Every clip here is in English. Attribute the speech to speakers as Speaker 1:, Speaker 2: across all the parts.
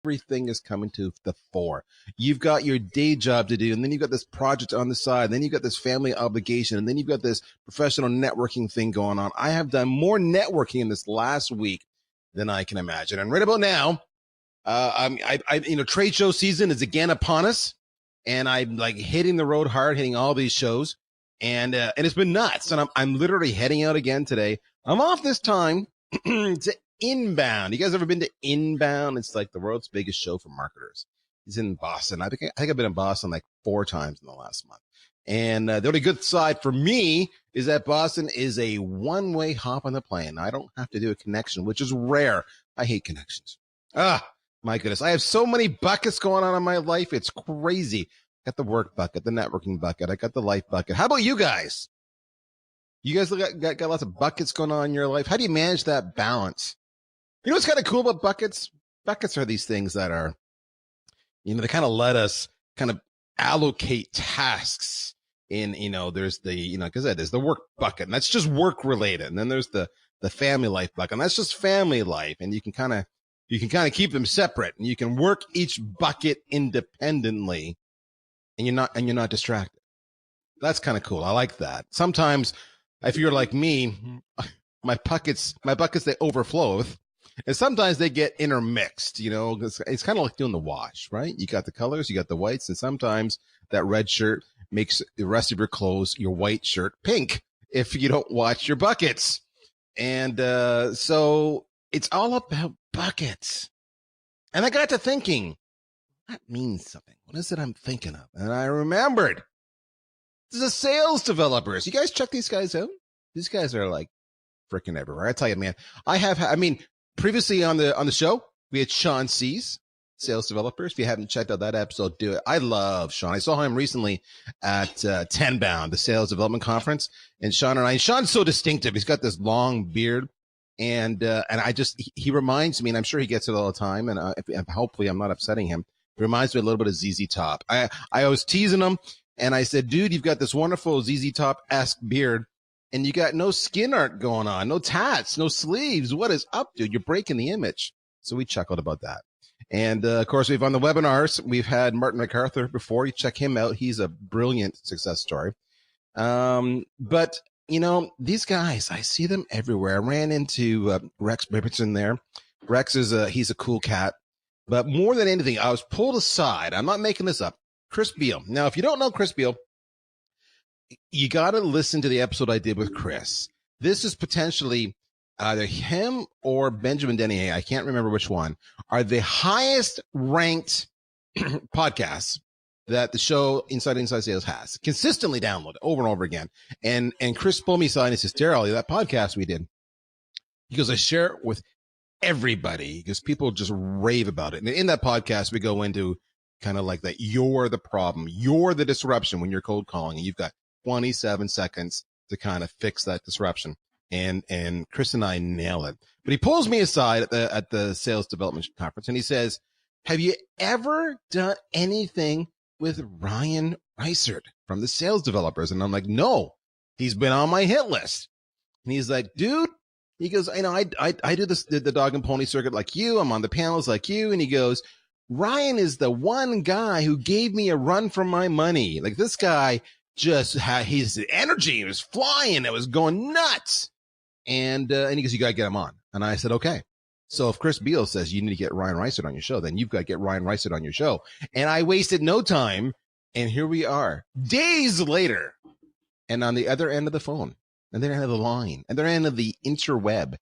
Speaker 1: everything is coming to the fore. You've got your day job to do, and then you've got this project on the side, and then you've got this family obligation, and then you've got this professional networking thing going on. I have done more networking in this last week than I can imagine. And right about now, trade show season is again upon us, and I'm like hitting the road hard, hitting all these shows, and it's been nuts. And I'm literally heading out again today. I'm off this time to Inbound. You guys ever been to Inbound? It's like the world's biggest show for marketers. It's in Boston. I think I've been in Boston like 4 times in the last month. And the only good side for me is that Boston is a one-way hop on the plane. I don't have to do a connection, which is rare. I hate connections. My goodness. I have so many buckets going on in my life. It's crazy. I got the work bucket, the networking bucket. I got the life bucket. How about you guys? You guys got lots of buckets going on in your life. How do you manage that balance? You know what's kind of cool about buckets? Buckets are these things that are, they kind of let us kind of allocate tasks in, there's the, like I said, there's the work bucket, and that's just work related. And then there's the family life bucket, and that's just family life. And you can kind of keep them separate, and you can work each bucket independently, and you're not distracted. That's kind of cool. I like that. Sometimes if you're like me, my buckets, they overflow. And sometimes they get intermixed, it's kind of like doing the wash, right? You got the colors, you got the whites, and sometimes that red shirt makes the rest of your clothes, your white shirt, pink if you don't watch your buckets. And so it's all about buckets. And I got to thinking, that means something. What is it I'm thinking of? And I remembered. This is sales developers. You guys check these guys out? These guys are like freaking everywhere. I tell you, man, previously on the show, we had Sean C's, sales developers. If you haven't checked out that episode, do it. I love Sean. I saw him recently at Tenbound, the sales development conference. And Sean's so distinctive. He's got this long beard. And he reminds me, and I'm sure he gets it all the time. And hopefully I'm not upsetting him. It reminds me a little bit of ZZ Top. I was teasing him, and I said, dude, you've got this wonderful ZZ Top-esque beard, and you got no skin art going on, no tats, no sleeves. What is up, dude? You're breaking the image. So we chuckled about that. And, of course, we've on the webinars, we've had Martin MacArthur before. You check him out. He's a brilliant success story. But, these guys, I see them everywhere. I ran into Rex Bibberton there. Rex he's a cool cat. But more than anything, I was pulled aside. I'm not making this up. Chris Beal. Now, if you don't know Chris Beal, you got to listen to the episode I did with Chris. This is potentially either him or Benjamin Denier, I can't remember which one, are the highest ranked podcasts that the show Inside Sales has. Consistently downloaded over and over again. And Chris pulled me aside and says, Darryl, that podcast we did, he goes, I share it with everybody because people just rave about it. And in that podcast, we go into kind of like that you're the problem, you're the disruption when you're cold calling, and you've got 27 seconds to kind of fix that disruption. And Chris and I nail it. But he pulls me aside at the sales development conference, and he says, have you ever done anything with Ryan Reisert from the sales developers? And I'm like, no, he's been on my hit list. And he's like, dude, he goes, I do the dog and pony circuit like you. I'm on the panels like you. And he goes, Ryan is the one guy who gave me a run for my money. Like, this guy just had his energy. It was flying. It was going nuts. And he goes, you got to get him on. And I said, okay. So if Chris Beal says you need to get Ryan Reisert on your show, then you've got to get Ryan Reisert on your show. And I wasted no time. And here we are days later. And on the other end of the phone, and the other end of the line, and the other end of the interweb,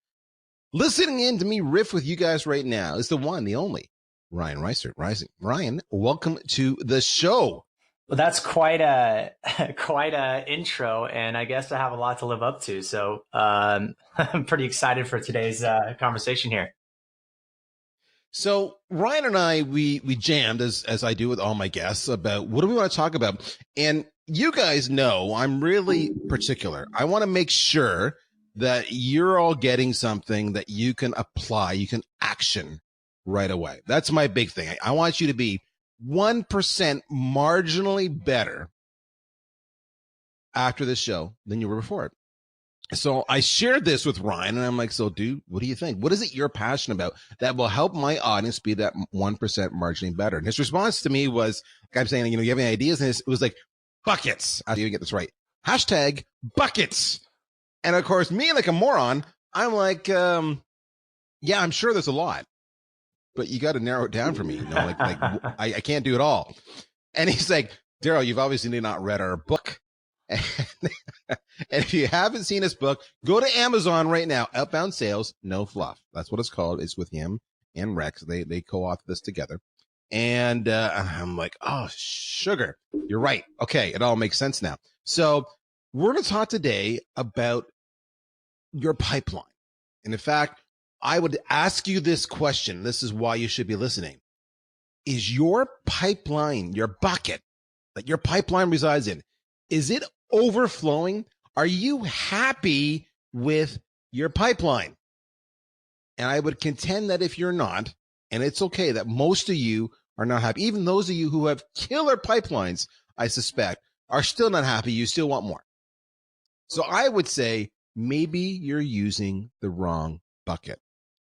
Speaker 1: listening in to me riff with you guys right now is the one, the only Ryan Reisert. Ryan, welcome to the show.
Speaker 2: Well, that's quite a intro, and I guess I have a lot to live up to. So I'm pretty excited for today's conversation here.
Speaker 1: So Ryan and I, we jammed as I do with all my guests about what do we want to talk about. And you guys know I'm really particular. I want to make sure that you're all getting something that you can apply, you can action right away. That's my big thing. I want you to be 1% marginally better after this show than you were before it. So I shared this with Ryan, and I'm like, so dude, what do you think? What is it you're passionate about that will help my audience be that 1% marginally better? And his response to me was, like, I'm saying, you have any ideas? And it was like, buckets. How do you get this right? Hashtag buckets. And of course, me like a moron, I'm like, yeah, I'm sure there's a lot, but you got to narrow it down for me. I can't do it all. And he's like, Darryl, you've obviously not read our book. And if you haven't seen his book, go to Amazon right now. Outbound Sales, No Fluff. That's what it's called. It's with him and Rex. They co-authored this together. And I'm like, oh, sugar. You're right. Okay, it all makes sense now. So we're going to talk today about your pipeline. And in fact, I would ask you this question. This is why you should be listening. Is your pipeline, your bucket that your pipeline resides in, is it overflowing? Are you happy with your pipeline? And I would contend that if you're not, and it's okay that most of you are not happy, even those of you who have killer pipelines, I suspect, are still not happy. You still want more. So I would say maybe you're using the wrong bucket.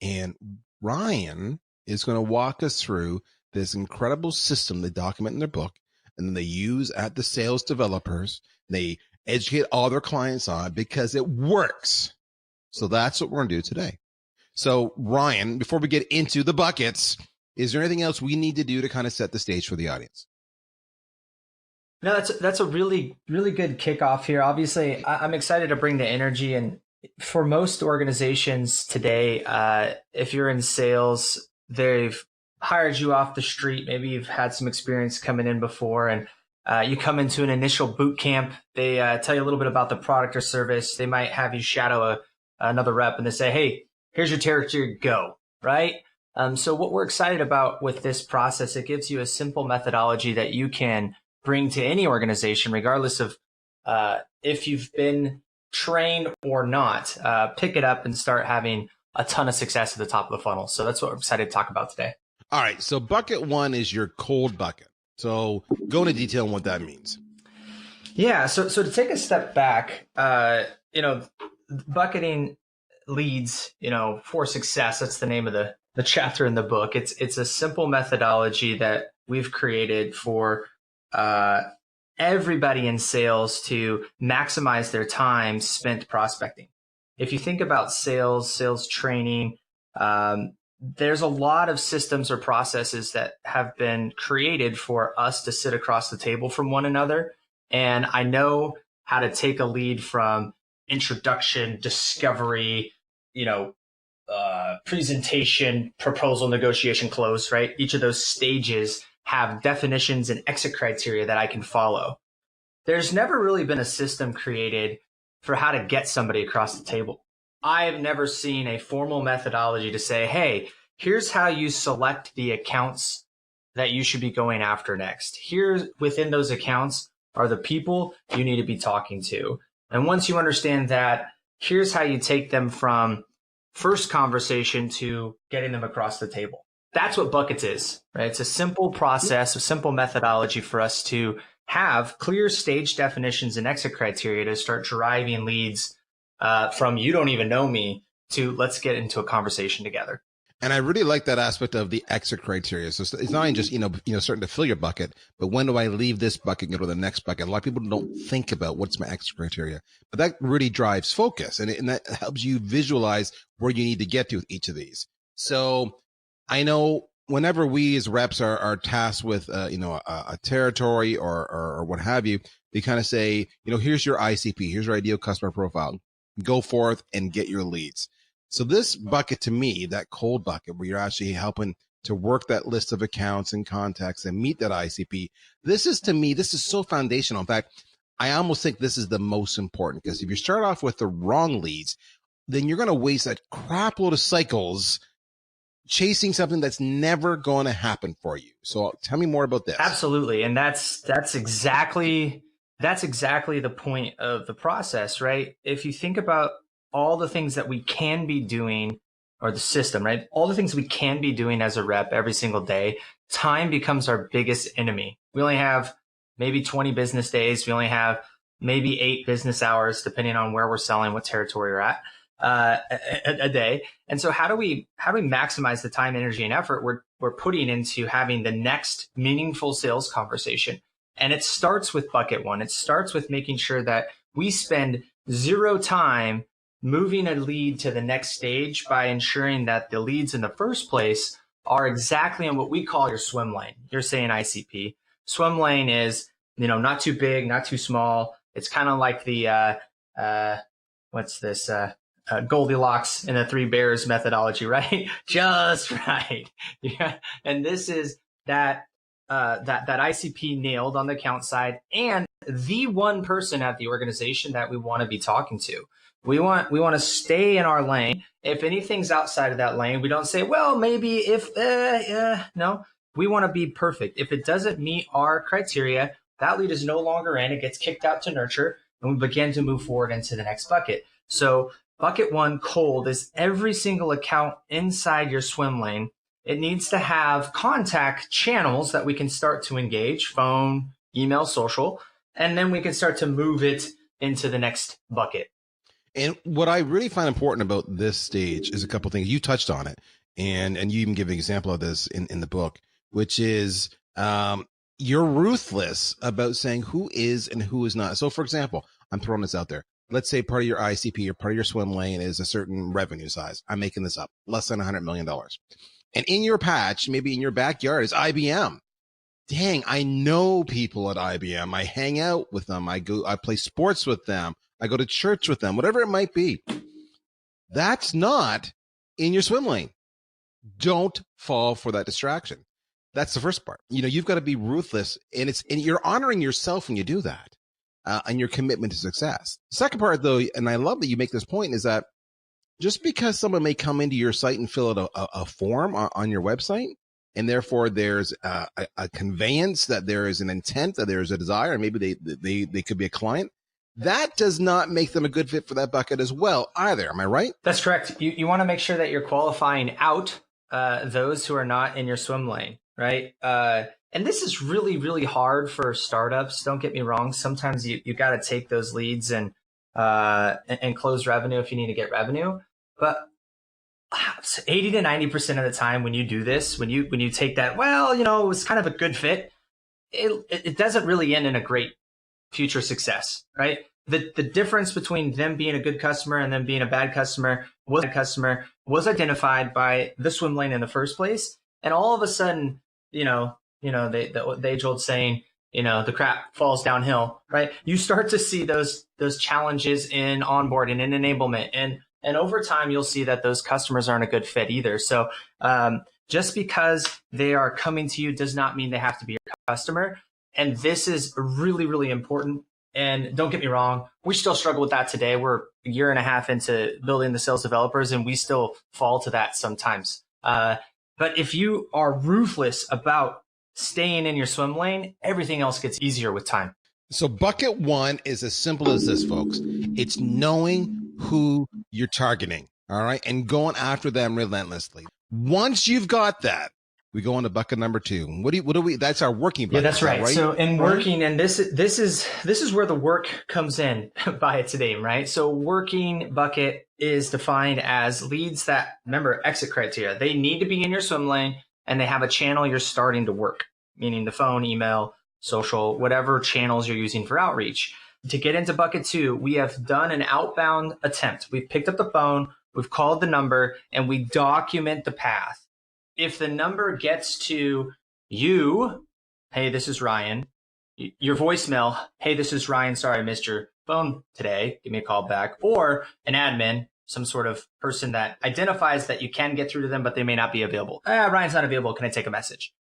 Speaker 1: And Ryan is going to walk us through this incredible system they document in their book, and then they use at the sales developers. They educate all their clients on because it works. So that's what we're going to do today. So Ryan, before we get into the buckets, is there anything else we need to do to kind of set the stage for the audience?
Speaker 2: No, that's a really, really good kickoff here. Obviously, I'm excited to bring the energy. And for most organizations today, if you're in sales, they've hired you off the street. Maybe you've had some experience coming in before, and you come into an initial boot camp. They tell you a little bit about the product or service. They might have you shadow another rep, and they say, hey, here's your territory, go, right? So what we're excited about with this process, it gives you a simple methodology that you can bring to any organization, regardless of if you've been trained or not. Pick it up and start having a ton of success at the top of the funnel. So that's what we're excited to talk about today.
Speaker 1: All right. So bucket one is your cold bucket. So go into detail on what that means.
Speaker 2: Yeah. So to take a step back, bucketing leads, for success. That's the name of the chapter in the book. It's a simple methodology that we've created for everybody in sales to maximize their time spent prospecting. If you think about sales training, there's a lot of systems or processes that have been created for us to sit across the table from one another. And I know how to take a lead from introduction, discovery, presentation, proposal, negotiation, close, right? Each of those stages have definitions and exit criteria that I can follow. There's never really been a system created for how to get somebody across the table. I've never seen a formal methodology to say, hey, here's how you select the accounts that you should be going after next. Here within those accounts are the people you need to be talking to. And once you understand that, here's how you take them from first conversation to getting them across the table. That's what buckets is, right? It's a simple process, a simple methodology for us to have clear stage definitions and exit criteria to start driving leads from you don't even know me to let's get into a conversation together.
Speaker 1: And I really like that aspect of the exit criteria. So it's not even just, starting to fill your bucket, but when do I leave this bucket and go to the next bucket? A lot of people don't think about what's my exit criteria, but that really drives focus and that helps you visualize where you need to get to with each of these. So I know whenever we as reps are tasked with, a territory or what have you, they kind of say, here's your ICP, here's your ideal customer profile, go forth and get your leads. So this bucket to me, that cold bucket where you're actually helping to work that list of accounts and contacts and meet that ICP. This is so foundational. In fact, I almost think this is the most important because if you start off with the wrong leads, then you're going to waste a crap load of cycles chasing something that's never going to happen for you. So tell me more about this.
Speaker 2: Absolutely. And that's exactly the point of the process, right? If you think about all the things that we can be doing, or the system, right? All the things we can be doing as a rep every single day, time becomes our biggest enemy. We only have maybe 20 business days. We only have maybe 8 business hours, depending on where we're selling, what territory we're at, a day. And so how do we maximize the time, energy, and effort we're putting into having the next meaningful sales conversation? And it starts with bucket one. It starts with making sure that we spend 0 time moving a lead to the next stage by ensuring that the leads in the first place are exactly in what we call your swim lane. You're saying ICP. Swim lane is, not too big, not too small. It's kind of like the, Goldilocks and the 3 bears methodology, right? Just right. Yeah. And this is that ICP nailed on the account side and the one person at the organization that we want to be talking to. We want to stay in our lane. If anything's outside of that lane, we don't say, well, maybe if, no, we want to be perfect. If it doesn't meet our criteria, that lead is no longer in, it gets kicked out to nurture, and we begin to move forward into the next bucket. So bucket one, cold, is every single account inside your swim lane. It needs to have contact channels that we can start to engage, phone, email, social, and then we can start to move it into the next bucket.
Speaker 1: And what I really find important about this stage is a couple of things. You touched on it, and you even give an example of this in the book, which is you're ruthless about saying who is and who is not. So, for example, I'm throwing this out there. Let's say part of your ICP or part of your swim lane is a certain revenue size. I'm making this up, less than $100 million. And in your patch, maybe in your backyard, is IBM. Dang, I know people at IBM. I hang out with them. I play sports with them. I go to church with them, whatever it might be. That's not in your swim lane. Don't fall for that distraction. That's the first part. You've got to be ruthless, and you're honoring yourself when you do that, and your commitment to success. The second part, though, and I love that you make this point, is that just because someone may come into your site and fill out a form on your website, and therefore there's a conveyance, that there is an intent, that there is a desire, and maybe they could be a client, that does not make them a good fit for that bucket as well either. Am I right?
Speaker 2: That's correct. You want to make sure that you're qualifying out those who are not in your swim lane, right? And this is really, really hard for startups. Don't get me wrong. Sometimes you got to take those leads and close revenue if you need to get revenue. But 80 to 90% of the time when you do this, when you take that, it was kind of a good fit, it doesn't really end in a great future success, right? The difference between them being a good customer and them being a bad customer was identified by the swim lane in the first place. And all of a sudden, the age-old saying, the crap falls downhill, right? You start to see those challenges in onboarding and enablement. And over time, you'll see that those customers aren't a good fit either. So just because they are coming to you does not mean they have to be your customer. And this is really, really important. And don't get me wrong, we still struggle with that today. We're a year and a half into building the sales developers, and we still fall to that sometimes. But if you are ruthless about staying in your swim lane, everything else gets easier with time.
Speaker 1: So bucket one is as simple as this, folks. It's knowing who you're targeting, all right, and going after them relentlessly. Once you've got that, we go on to bucket number 2. What do we? That's our working bucket.
Speaker 2: Yeah, that's right. So in working, and this is where the work comes in by its name, right? So working bucket is defined as leads that, remember, exit criteria. They need to be in your swim lane, and they have a channel you're starting to work, meaning the phone, email, social, whatever channels you're using for outreach. To get into bucket 2, we have done an outbound attempt. We've picked up the phone, we've called the number, and we document the path. If the number gets to you, hey, this is Ryan, your voicemail, hey, this is Ryan, sorry I missed your phone today, give me a call back, or an admin, some sort of person that identifies that you can get through to them, but they may not be available. Ryan's not available, can I take a message?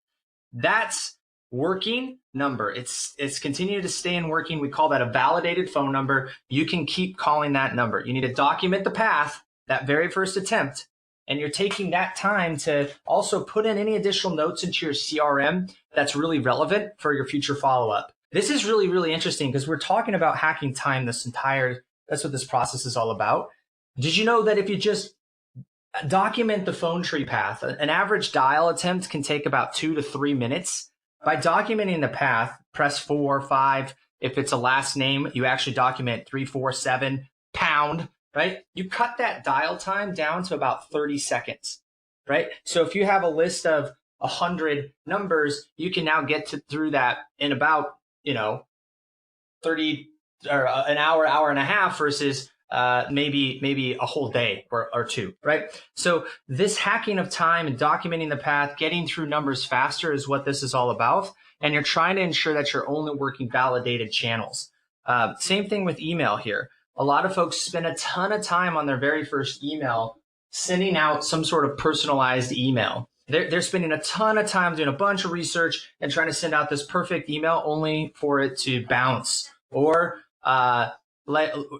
Speaker 2: That's working number. It's continued to stay in working. We call that a validated phone number. You can keep calling that number. You need to document the path, that very first attempt, and you're taking that time to also put in any additional notes into your CRM that's really relevant for your future follow-up. This is really, really interesting because we're talking about hacking time that's what this process is all about. Did you know that if you just document the phone tree path, an average dial attempt can take about 2 to 3 minutes? By documenting the path, press 4, 5, If it's a last name, you actually document 347 pound, right? You cut that dial time down to about 30 seconds, right? So if you have a list of 100 numbers, you can now get through that in about, 30 or an hour, hour and a half versus maybe a whole day or two, right? So this hacking of time and documenting the path, getting through numbers faster is what this is all about. And you're trying to ensure that you're only working validated channels. Same thing with email here. A lot of folks spend a ton of time on their very first email sending out some sort of personalized email. They're spending a ton of time doing a bunch of research and trying to send out this perfect email only for it to bounce or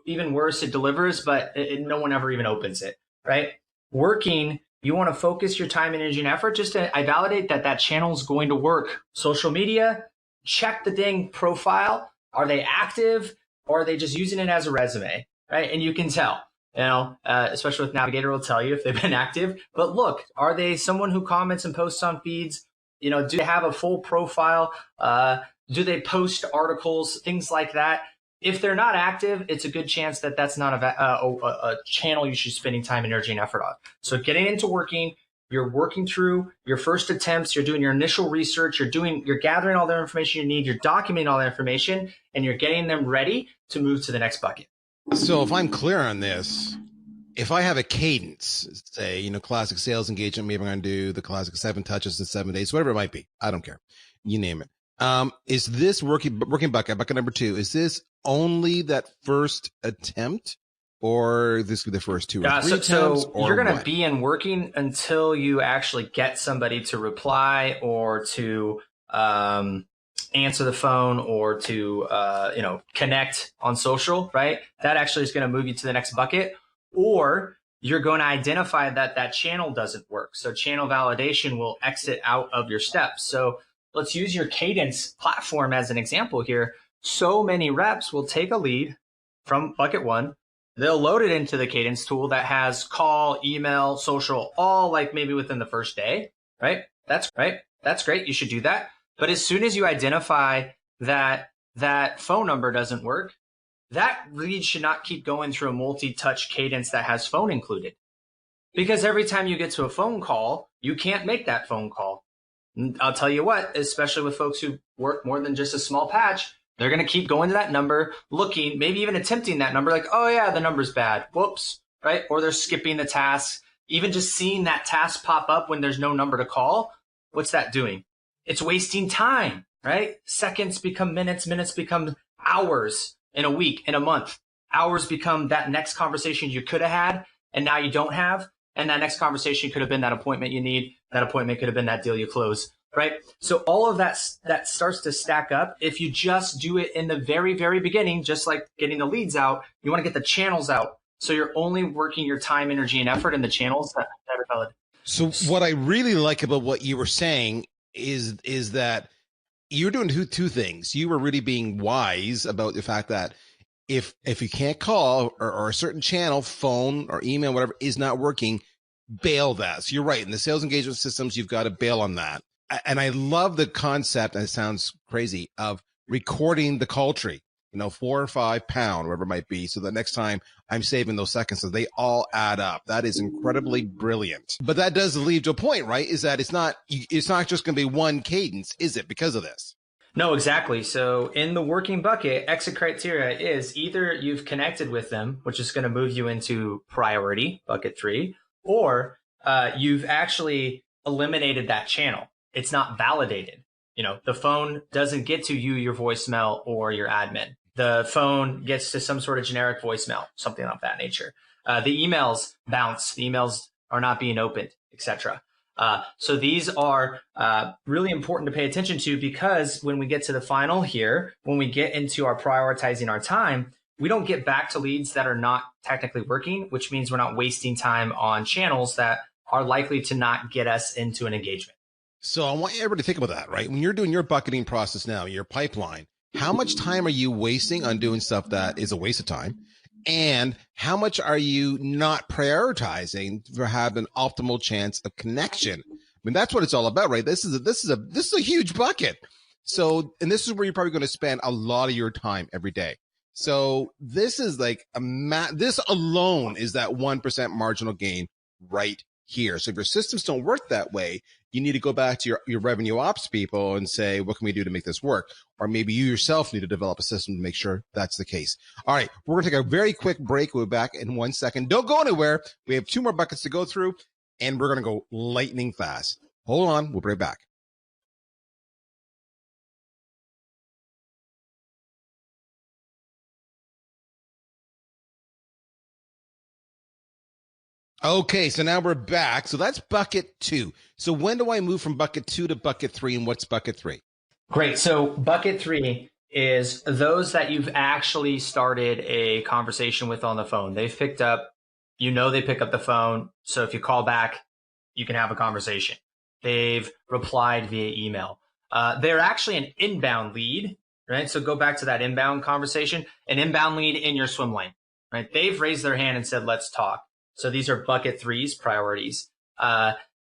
Speaker 2: even worse, it delivers, but no one ever even opens it, right? Working, you want to focus your time, energy, and effort just to I validate that channel is going to work. Social media, check the dang profile. Are they active or are they just using it as a resume, right? And you can tell. Especially with Navigator will tell you if they've been active. But look, are they someone who comments and posts on feeds? Do they have a full profile? Do they post articles, things like that? If they're not active, it's a good chance that that's not a channel you should be spending time, energy, and effort on. So getting into working, you're working through your first attempts, you're doing your initial research, you're gathering all the information you need, you're documenting all the information, and you're getting them ready to move to the next bucket.
Speaker 1: So if I'm clear on this, if I have a cadence, say, classic sales engagement, maybe I'm going to do the classic 7 touches in 7 days, whatever it might be. I don't care. You name it. Is this working bucket number 2? Is this only that first attempt or this could be the first 2 or 3 attempts?
Speaker 2: So you're going to be in working until you actually get somebody to reply or to, answer the phone or to, connect on social, right? That actually is going to move you to the next bucket, or you're going to identify that channel doesn't work. So channel validation will exit out of your steps. So let's use your Cadence platform as an example here. So many reps will take a lead from bucket 1. They'll load it into the Cadence tool that has call, email, social, all like maybe within the first day, right? That's great. You should do that. But as soon as you identify that phone number doesn't work, that lead should not keep going through a multi-touch cadence that has phone included. Because every time you get to a phone call, you can't make that phone call. I'll tell you what, especially with folks who work more than just a small patch, they're going to keep going to that number, looking, maybe even attempting that number, like, oh yeah, the number's bad. Whoops, right? Or they're skipping the task. Even just seeing that task pop up when there's no number to call, what's that doing? It's wasting time, right? Seconds become minutes, minutes become hours in a week, in a month. Hours become that next conversation you could have had and now you don't have. And that next conversation could have been that appointment you need. That appointment could have been that deal you close, right? So all of that starts to stack up. If you just do it in the very, very beginning, just like getting the leads out, you want to get the channels out. So you're only working your time, energy, and effort in the channels that are valid.
Speaker 1: So what I really like about what you were saying is that you're doing two things. You were really being wise about the fact that if you can't call or a certain channel, phone or email, whatever, is not working, bail that. So you're right. In the sales engagement systems, you've got to bail on that. And I love the concept, and it sounds crazy, of recording the call tree, 4 or 5 pound, whatever it might be. So the next time I'm saving those seconds, so they all add up. That is incredibly brilliant. But that does lead to a point, right? Is that it's not just going to be one cadence, is it, because of this?
Speaker 2: No, exactly. So in the working bucket, exit criteria is either you've connected with them, which is going to move you into priority, bucket 3, or you've actually eliminated that channel. It's not validated. The phone doesn't get to you, your voicemail, or your admin. The phone gets to some sort of generic voicemail, something of that nature. The emails bounce. The emails are not being opened, etc. So these are really important to pay attention to, because when we get to the final here, when we get into our prioritizing our time, we don't get back to leads that are not technically working, which means we're not wasting time on channels that are likely to not get us into an engagement.
Speaker 1: So I want everybody to think about that, right? When you're doing your bucketing process now, your pipeline, how much time are you wasting on doing stuff that is a waste of time? And how much are you not prioritizing for having an optimal chance of connection? I mean, that's what it's all about, right? This is a huge bucket. So, and this is where you're probably going to spend a lot of your time every day. So this is like this alone is that 1% marginal gain right here. So if your systems don't work that way, you need to go back to your revenue ops people and say, what can we do to make this work? Or maybe you yourself need to develop a system to make sure that's the case. All right. We're going to take a very quick break. We'll be back in 1 second. Don't go anywhere. We have 2 more buckets to go through and we're going to go lightning fast. Hold on. We'll be right back. Okay, so now we're back. So that's bucket 2. So when do I move from bucket 2 to bucket 3, and what's bucket 3?
Speaker 2: Great. So bucket 3 is those that you've actually started a conversation with on the phone. They've picked up, they pick up the phone. So if you call back, you can have a conversation. They've replied via email. They're actually an inbound lead, right? So go back to that inbound conversation, an inbound lead in your swim lane, right? They've raised their hand and said, let's talk. So these are bucket 3's priorities.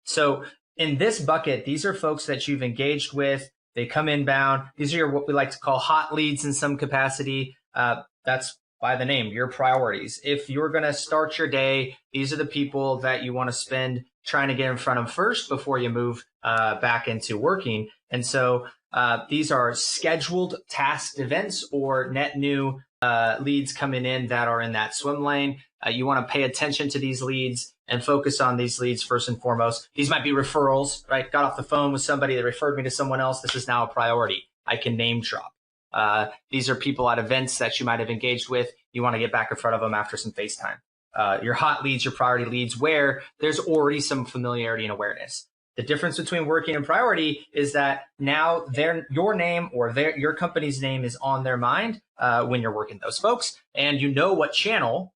Speaker 2: So in this bucket, these are folks that you've engaged with. They come inbound. These are what we like to call hot leads in some capacity. That's by the name, your priorities. If you're going to start your day, these are the people that you want to spend trying to get in front of first before you move back into working. And so these are scheduled tasked events or net new leads coming in that are in that swim lane. You want to pay attention to these leads and focus on these leads first and foremost. These might be referrals, right? Got off the phone with somebody that referred me to someone else. This is now a priority. I can name drop. These are people at events that you might have engaged with. You want to get back in front of them after some FaceTime. Your hot leads, your priority leads, where there's already some familiarity and awareness. The difference between working and priority is that now your name or your company's name is on their mind when you're working those folks, and you know what channel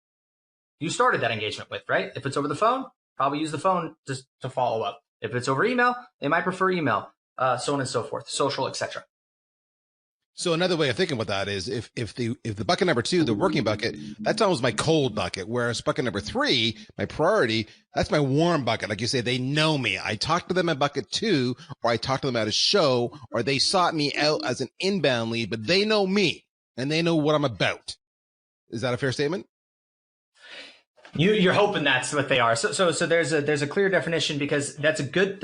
Speaker 2: you started that engagement with, right? If it's over the phone, probably use the phone to follow up. If it's over email, they might prefer email, so on and so forth, social, etc.
Speaker 1: So another way of thinking about that is if the bucket number 2, the working bucket, that's almost my cold bucket, whereas bucket number 3, my priority, that's my warm bucket. Like you say, they know me. I talked to them at bucket 2, or I talked to them at a show, or they sought me out as an inbound lead, but they know me and they know what I'm about. Is that a fair statement?
Speaker 2: You're hoping that's what they are. So there's a clear definition, because that's a good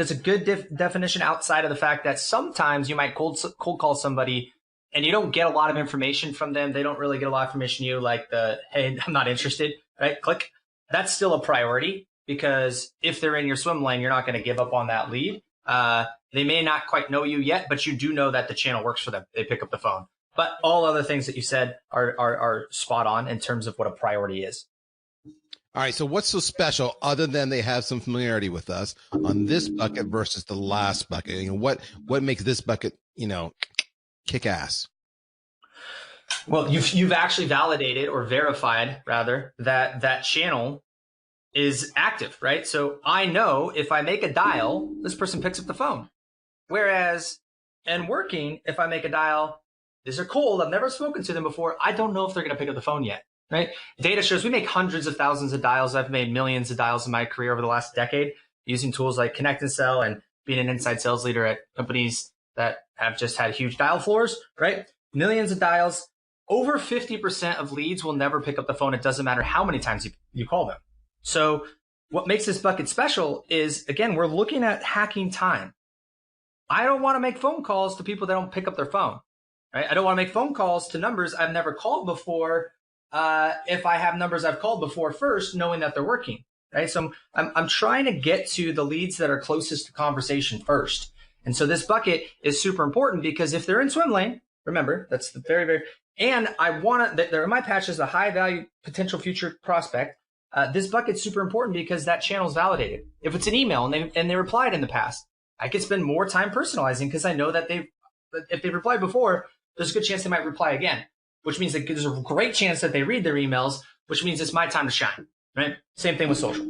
Speaker 2: definition outside of the fact that sometimes you might cold call somebody and you don't get a lot of information from them. They don't really get a lot of information from you, like hey, I'm not interested, right? Click. That's still a priority, because if they're in your swim lane, you're not going to give up on that lead. They may not quite know you yet, but you do know that the channel works for them. They pick up the phone. But all other things that you said are spot on in terms of what a priority is.
Speaker 1: All right. So what's so special other than they have some familiarity with us on this bucket versus the last bucket? What makes this bucket, kick ass?
Speaker 2: Well, you've actually validated or verified rather that channel is active, right? So I know if I make a dial, this person picks up the phone. Whereas in working, if I make a dial, these are cold. I've never spoken to them before. I don't know if they're going to pick up the phone yet. Right? Data shows we make hundreds of thousands of dials. I've made millions of dials in my career over the last decade using tools like Connect and Sell and being an inside sales leader at companies that have just had huge dial floors, right? Millions of dials. Over 50% of leads will never pick up the phone. It doesn't matter how many times you call them. So what makes this bucket special is, again, we're looking at hacking time. I don't want to make phone calls to people that don't pick up their phone, right? I don't want to make phone calls to numbers I've never called before. If I have numbers I've called before first, knowing that they're working, right? So I'm trying to get to the leads that are closest to conversation first. And so this bucket is super important, because if they're in swim lane, remember, that's the very, and I want to, they're in my patch as a high value potential future prospect. This bucket's super important because that channel is validated. If it's an email and they replied in the past, I could spend more time personalizing, because I know that if they replied before, there's a good chance they might reply again, which means that there's a great chance that they read their emails, which means it's my time to shine, right? Same thing with social.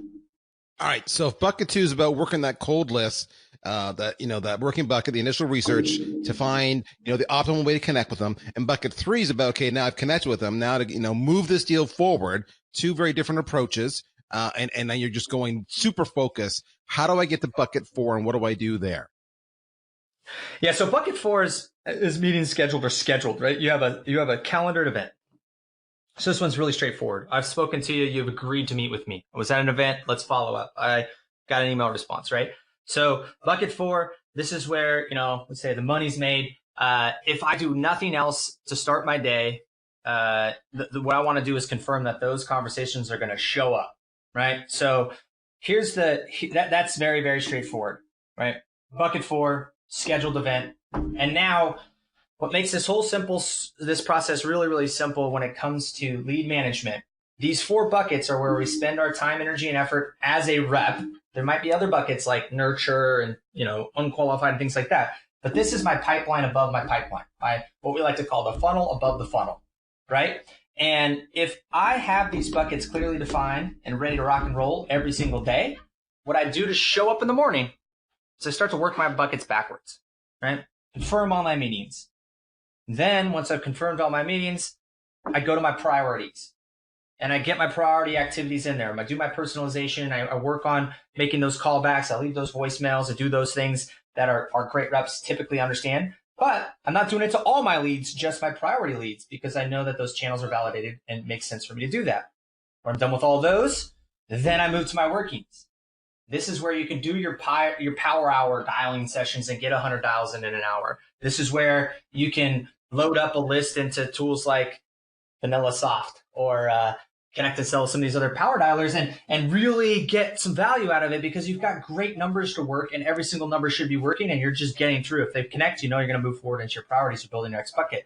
Speaker 1: All right. So if bucket 2 is about working that cold list, that working bucket, the initial research to find, the optimal way to connect with them. And bucket 3 is about, okay, now I've connected with them. Now to, move this deal forward. 2 very different approaches. And now you're just going super focused. How do I get to bucket 4 and what do I do there?
Speaker 2: Yeah. So bucket 4 is meetings scheduled or scheduled, right? You have a calendared event. So this one's really straightforward. I've spoken to you. You've agreed to meet with me. I was at an event. Let's follow up. I got an email response, right? So bucket 4, this is where, let's say the money's made. If I do nothing else to start my day, what I want to do is confirm that those conversations are going to show up, right? So that's very, very straightforward, right? Bucket 4, scheduled event. And now what makes this process really, really simple when it comes to lead management, these 4 buckets are where we spend our time, energy, and effort as a rep. There might be other buckets like nurture and, unqualified and things like that. But this is my pipeline above my pipeline, what we like to call the funnel above the funnel, right? And if I have these buckets clearly defined and ready to rock and roll every single day, what I do to show up in the morning is I start to work my buckets backwards, right? Confirm all my meetings. Then once I've confirmed all my meetings, I go to my priorities and I get my priority activities in there. I do my personalization. I work on making those callbacks. I leave those voicemails. I do those things that our great reps typically understand. But I'm not doing it to all my leads, just my priority leads, because I know that those channels are validated and it makes sense for me to do that. When I'm done with all those, then I move to my workings. This is where you can do your power hour dialing sessions and get 100 dials in an hour. This is where you can load up a list into tools like VanillaSoft or Connect and Sell, some of these other power dialers, and really get some value out of it because you've got great numbers to work and every single number should be working and you're just getting through. If they connect, you're going to move forward into your priorities or building your next bucket.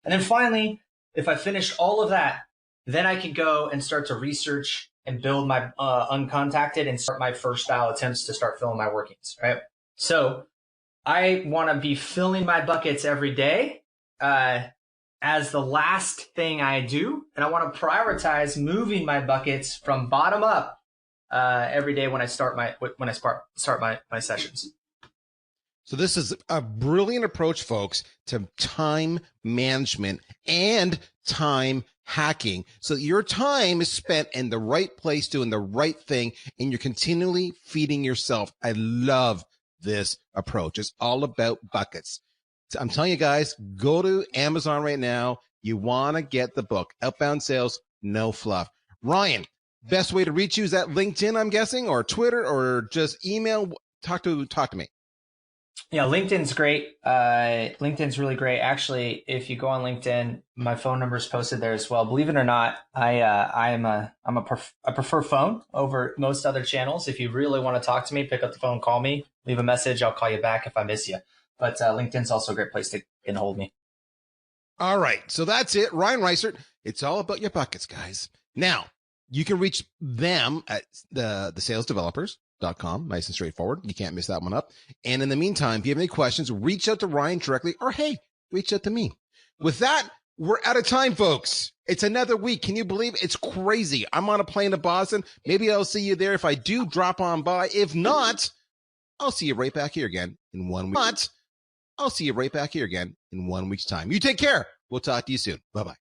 Speaker 2: And then finally, if I finished all of that, then I can go and start to research and build my uncontacted and start my first dial attempts to start filling my workings, right? So I want to be filling my buckets every day as the last thing I do, and I want to prioritize moving my buckets from bottom up every day when I start my sessions.
Speaker 1: So this is a brilliant approach, folks, to time management and time hacking. So your time is spent in the right place doing the right thing, and you're continually feeding yourself. I love this approach. It's all about buckets. I'm telling you guys, go to Amazon right now. You want to get the book, Outbound Sales, No Fluff. Ryan, best way to reach you is at LinkedIn, I'm guessing, or Twitter, or just email. Talk to me.
Speaker 2: Yeah, LinkedIn's great. LinkedIn's really great. Actually, if you go on LinkedIn, my phone number is posted there as well. Believe it or not, I prefer phone over most other channels. If you really want to talk to me, pick up the phone, call me, leave a message. I'll call you back if I miss you. But LinkedIn's also a great place to get hold of me.
Speaker 1: All right. So that's it. Ryan Reisert. It's all about your buckets, guys. Now, you can reach them at the salesdevelopers.com. Nice and straightforward. You can't miss that one up. And in the meantime, if you have any questions, reach out to Ryan directly, or hey, reach out to me. With that, we're out of time, folks. It's another week. Can you believe it? It's crazy? I'm on a plane to Boston. Maybe I'll see you there. If I do, drop on by. If not, I'll see you right back here again in 1 week. I'll see you right back here again in 1 week's time. You take care. We'll talk to you soon. Bye-bye.